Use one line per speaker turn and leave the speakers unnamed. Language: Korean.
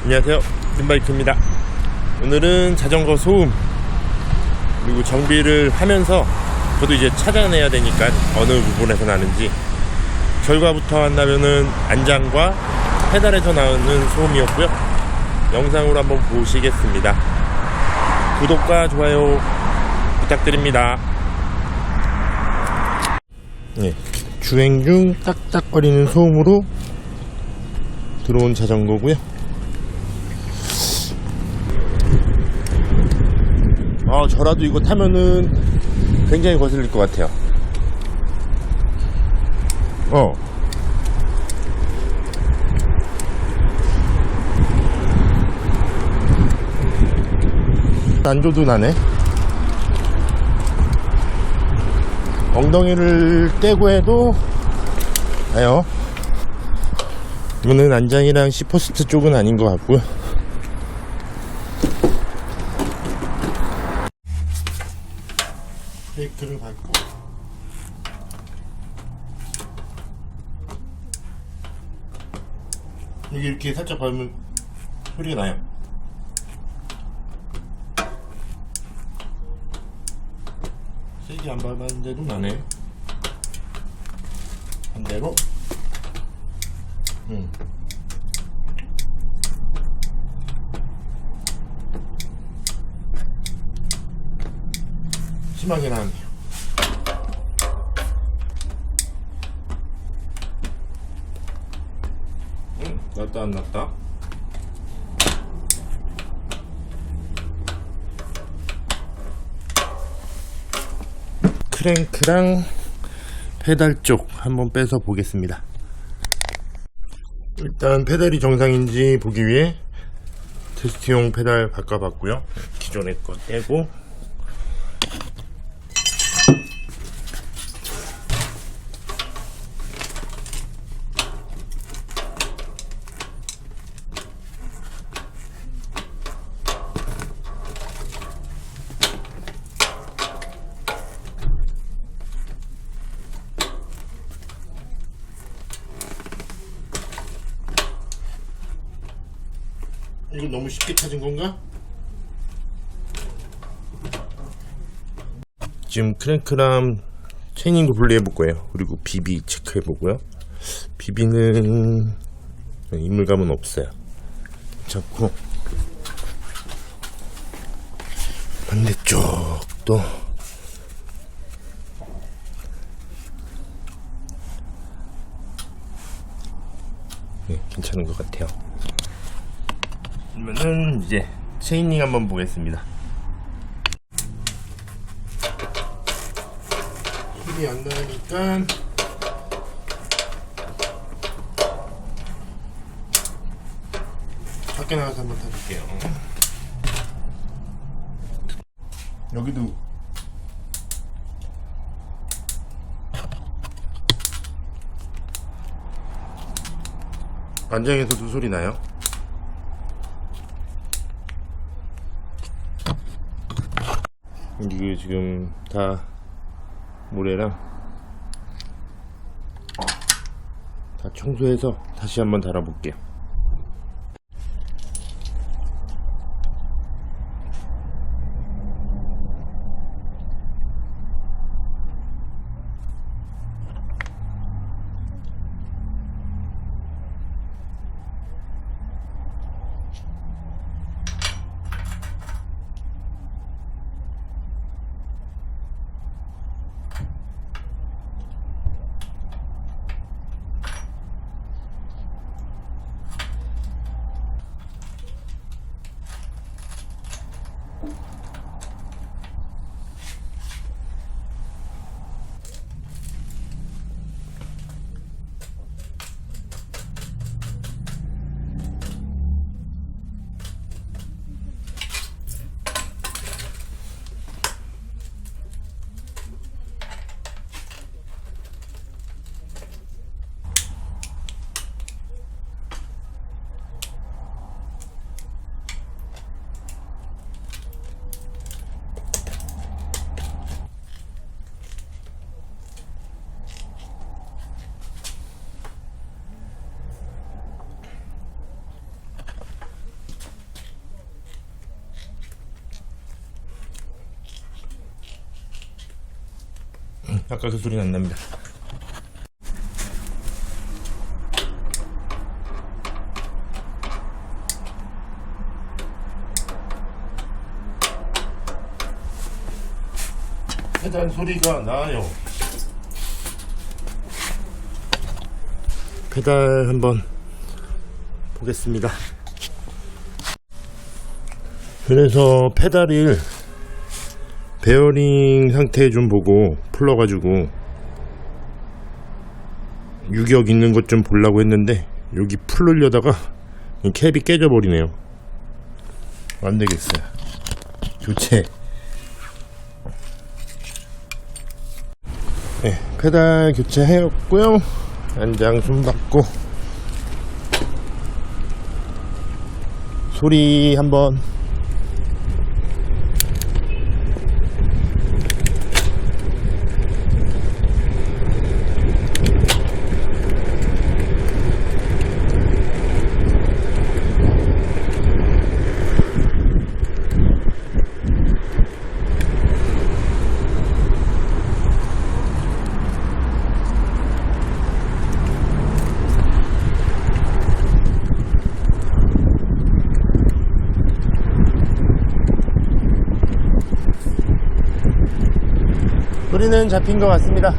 안녕하세요, 린바이크입니다. 오늘은 자전거 소음 그리고 정비를 하면서 저도 이제 찾아내야 되니까 어느 부분에서 나는지 결과부터 한다면은 안장과 페달에서 나오는 소음이었고요. 영상으로 한번 보시겠습니다. 구독과 좋아요 부탁드립니다. 네, 주행 중 딱딱거리는 소음으로 들어온 자전거고요. 저라도 이거 타면은 굉장히 거슬릴 것 같아요. 난조도 나네. 엉덩이를 떼고 해도 나요. 이거는 안장이랑 시포스트 쪽은 아닌 것 같고요. 브레이크를 밟고 여기 이렇게 살짝 밟으면 소리가 나요. 세게 안 밟았는데도 나네. 반대로 심하게 나네요. 났다 안 났다. 크랭크랑 페달 쪽 한번 빼서 보겠습니다. 일단 페달이 정상인지 보기 위해 테스트용 페달 바꿔봤고요. 기존의 거 떼고 이거 너무 쉽게 찾은 건가? 지금 크랭크랑 체이닝도 분리해 볼 거예요. 그리고 비비 체크해 보고요. 비비는 이물감은 없어요. 잡고 반대쪽도 괜찮은 것 같아요. 그러면은 이제 체이닝 한번 보겠습니다. 힘이 안 나니까 밖에 나가서 한번 타볼게요. 여기도 안장에서도 소리 나요. 이게 지금 다 모래랑 다 청소해서 다시 한번 달아볼게요. 아까 그 소리는 안 납니다. 페달 소리가 나요. 페달 한번 보겠습니다. 그래서 페달을 베어링 상태 좀 보고 풀러가지고 유격 있는 것 좀 보려고 했는데 여기 풀으려다가 이 캡이 깨져버리네요. 안되겠어요. 교체. 네, 페달 교체해왔고요. 안장 좀 받고 소리 한번 소리는 잡힌 것 같습니다.